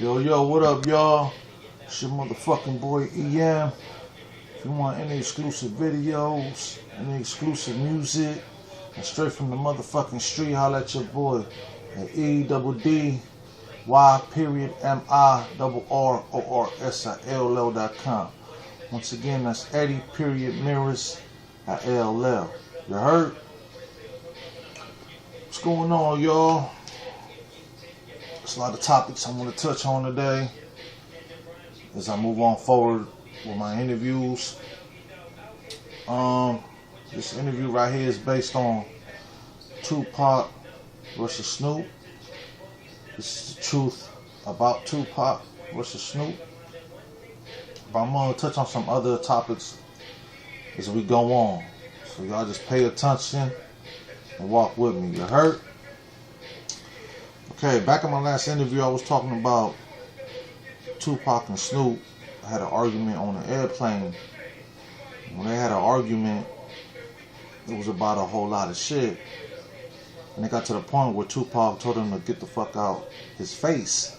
Yo, what up, y'all? It's your motherfucking boy EM. If you want any exclusive videos, any exclusive music, and straight from the motherfucking street, holla at your boy at EDDY.MIRRORSILL.com. Once again, that's Eddie.Mirrors at ALL. You heard? What's going on, y'all? There's a lot of topics I want to touch on today as I move on forward with my interviews. This interview right here is based on Tupac versus Snoop. This is the truth about Tupac versus Snoop. But I'm going to touch on some other topics as we go on. So y'all just pay attention and walk with me. You heard? Okay, back in my last interview, I was talking about Tupac and Snoop had an argument on an airplane. When they had an argument, it was about a whole lot of shit. And it got to the point where Tupac told him to get the fuck out his face.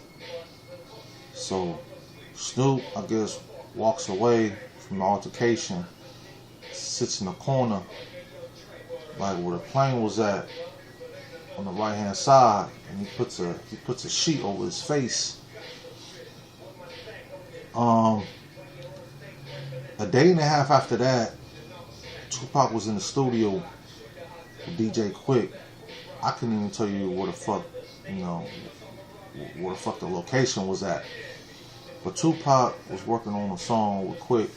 So Snoop, I guess, walks away from the altercation, sits in the corner, like where the plane was at, on the right hand side, and he puts a sheet over his face. A day and a half after that, Tupac was in the studio with DJ Quick. I couldn't even tell you where the fuck the location was at. But Tupac was working on a song with Quick.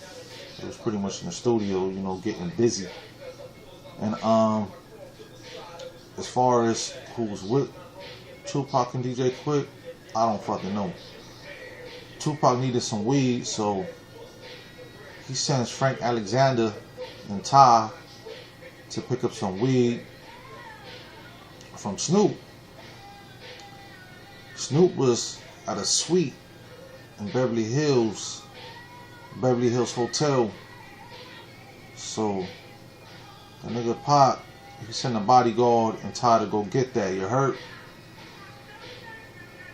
It was pretty much in the studio, getting busy. And as far as who was with Tupac and DJ Quick, I don't fucking know. Tupac needed some weed, so he sends Frank Alexander and Ty to pick up some weed from Snoop. Snoop was at a suite in Beverly Hills Hotel. So the nigga Pac, he sent a bodyguard and Ty to go get that. You heard?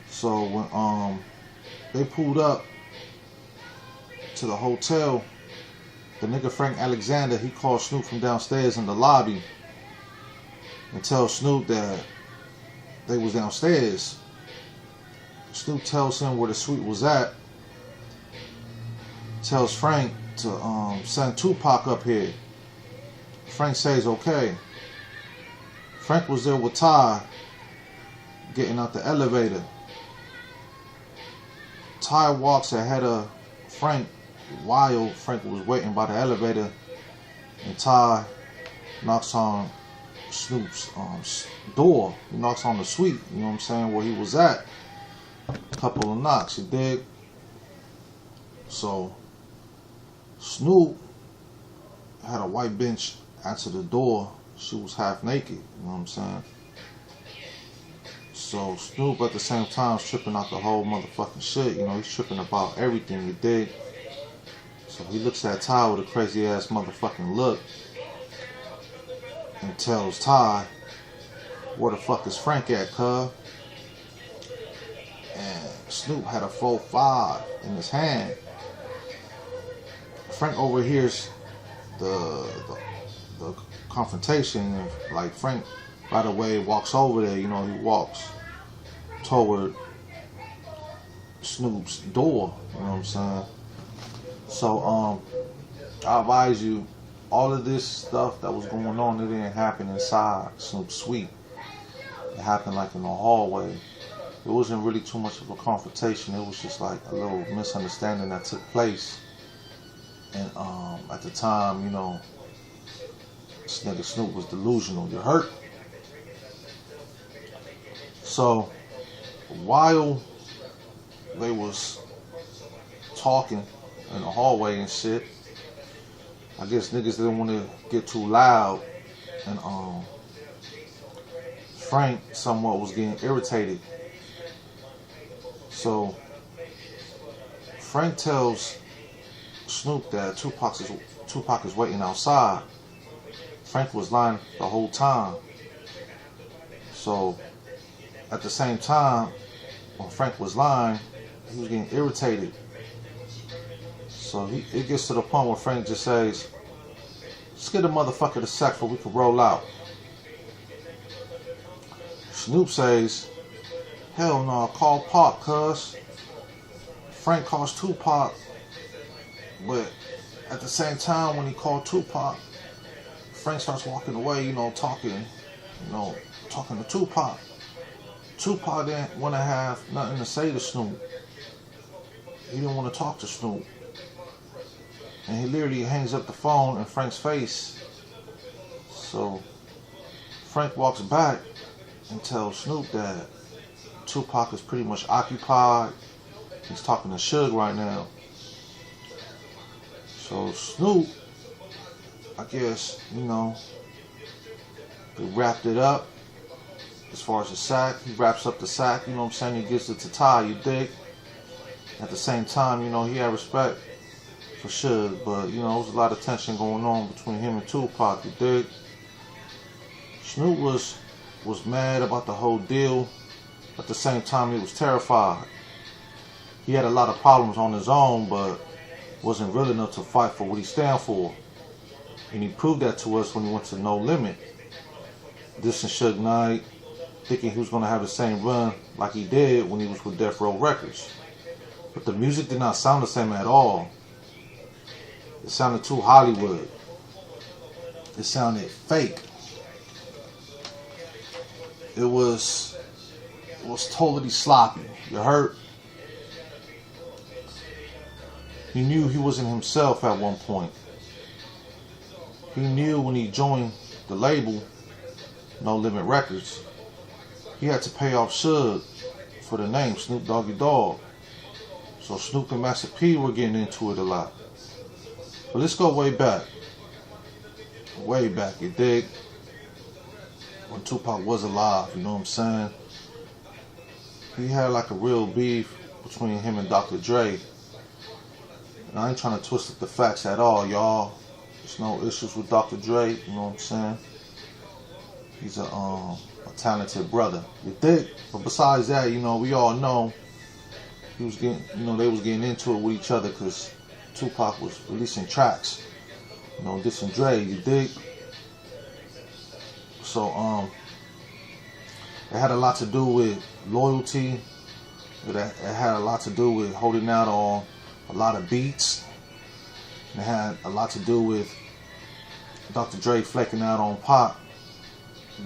So when they pulled up to the hotel, the nigga Frank Alexander, he called Snoop from downstairs in the lobby and tells Snoop that they was downstairs. Snoop tells him where the suite was at, tells Frank to send Tupac up here. Frank says okay. Frank was there with Ty getting out the elevator. Ty walks ahead of Frank while Frank was waiting by the elevator, and Ty knocks on Snoop's door. He knocks on the suite, where he was at. A couple of knocks, you dig? So Snoop had a white bitch answer the door. She was half naked, So Snoop at the same time is tripping out the whole motherfucking shit. He's tripping about everything, you dig? So he looks at Ty with a crazy ass motherfucking look and tells Ty, where the fuck is Frank at, cuz? And Snoop had a 4-5 in his hand. Frank overhears the confrontation, and like Frank right away walks over there. He walks toward Snoop's door. So I advise you, all of this stuff that was going on, it didn't happen inside Snoop's suite. It happened like in the hallway. It wasn't really too much of a confrontation. It was just like a little misunderstanding that took place. And at the time, this nigga Snoop was delusional. You heard? So while they was talking in the hallway and shit, I guess niggas didn't want to get too loud, and Frank somewhat was getting irritated. So Frank tells Snoop that Tupac is waiting outside. Frank was lying the whole time. So at the same time, when Frank was lying, he was getting irritated. So it gets to the point where Frank just says, "Let's get a motherfucker to sack before we can roll out." Snoop says, "Hell no, call Pac, cuz." Frank calls Tupac, but at the same time when he called Tupac, Frank starts walking away, talking to Tupac. Tupac didn't want to have nothing to say to Snoop. He didn't want to talk to Snoop. And he literally hangs up the phone in Frank's face. So Frank walks back and tells Snoop that Tupac is pretty much occupied. He's talking to Suge right now. So Snoop, I guess, they wrapped it up. As far as the sack, he wraps up the sack, He gives it to Ty, you dig? At the same time, he had respect for Suge, but, there was a lot of tension going on between him and Tupac, you dig? Snoop was mad about the whole deal. At the same time, he was terrified. He had a lot of problems on his own, but wasn't real enough to fight for what he stand for. And he proved that to us when he went to No Limit. Dissing Suge Knight, thinking he was going to have the same run like he did when he was with Death Row Records. But the music did not sound the same at all. It sounded too Hollywood. It sounded fake. It was totally sloppy. You heard? He knew he wasn't himself at one point. He knew when he joined the label, No Limit Records, he had to pay off Suge for the name Snoop Doggy Dogg. So Snoop and Master P were getting into it a lot. But let's go way back. Way back, you dig? When Tupac was alive, you know what I'm saying? He had like a real beef between him and Dr. Dre. And I ain't trying to twist up the facts at all, y'all. There's no issues with Dr. Dre, you know what I'm saying? He's a talented brother. You dig? But besides that, we all know he was getting, they was getting into it with each other because Tupac was releasing tracks, dissing Dre, you dig? So, it had a lot to do with loyalty. It had a lot to do with holding out on a lot of beats. It had a lot to do with Dr. Dre flaking out on Pac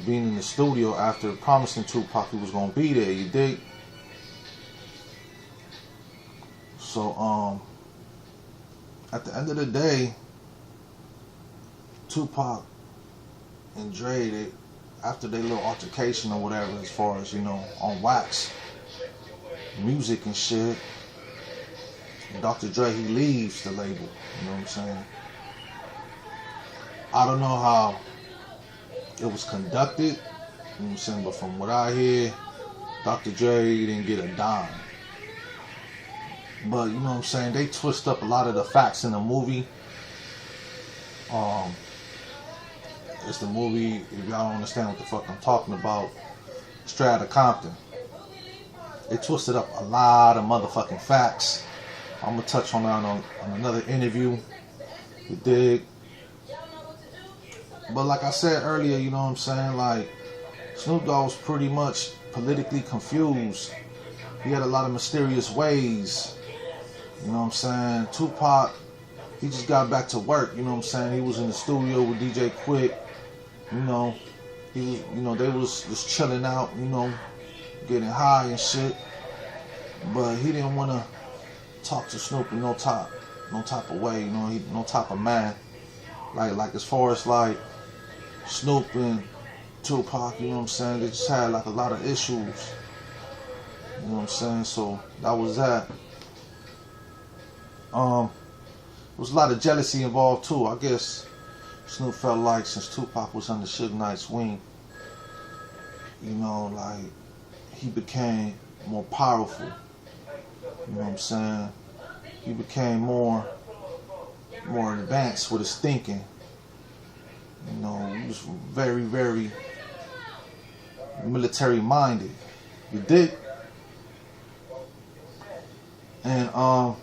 being in the studio after promising Tupac he was going to be there, you dig? So, at the end of the day, Tupac and Dre, after their little altercation or whatever, as far as, on wax, music and shit, Dr. Dre, he leaves the label, you know what I'm saying? I don't know how it was conducted, you know what I'm saying, but from what I hear, Dr. Dre didn't get a dime. But, you know what I'm saying, they twist up a lot of the facts in the movie. It's the movie, if y'all don't understand what the fuck I'm talking about, Straight Outta Compton. They twisted up a lot of motherfucking facts. I'm gonna touch on that on another interview. You dig? But like I said earlier, you know what I'm saying, like, Snoop Dogg was pretty much politically confused. He had a lot of mysterious ways. You know what I'm saying? Tupac, he just got back to work, you know what I'm saying? He was in the studio with DJ Quick. He was, they was just chilling out, getting high and shit. But he didn't want to talk to Snoop in no type of way, no type of man. Like as far as like Snoop and Tupac, you know what I'm saying? They just had like a lot of issues. You know what I'm saying? So that was that. There was a lot of jealousy involved too. I guess Snoop felt like since Tupac was under Suge Knight's wing, like he became more powerful. You know what I'm saying? He became more advanced with his thinking. He was very, very military minded. You dig? And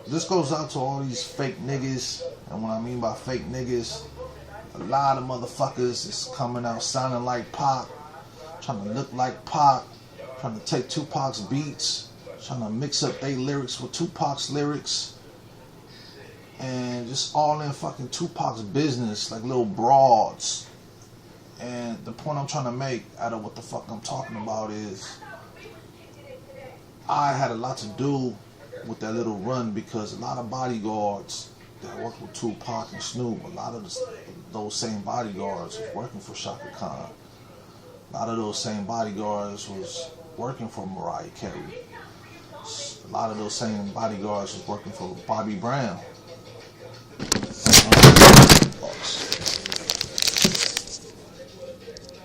this goes out to all these fake niggas. And what I mean by fake niggas, a lot of motherfuckers is coming out sounding like Pac, trying to look like Pac, trying to take Tupac's beats, trying to mix up their lyrics with Tupac's lyrics, and just all in fucking Tupac's business, like little broads. And the point I'm trying to make out of what the fuck I'm talking about is, I had a lot to do with that little run, because a lot of bodyguards that worked with Tupac and Snoop, a lot of those same bodyguards was working for Shaka Khan. A lot of those same bodyguards was working for Mariah Carey. A lot of those same bodyguards was working for Bobby Brown.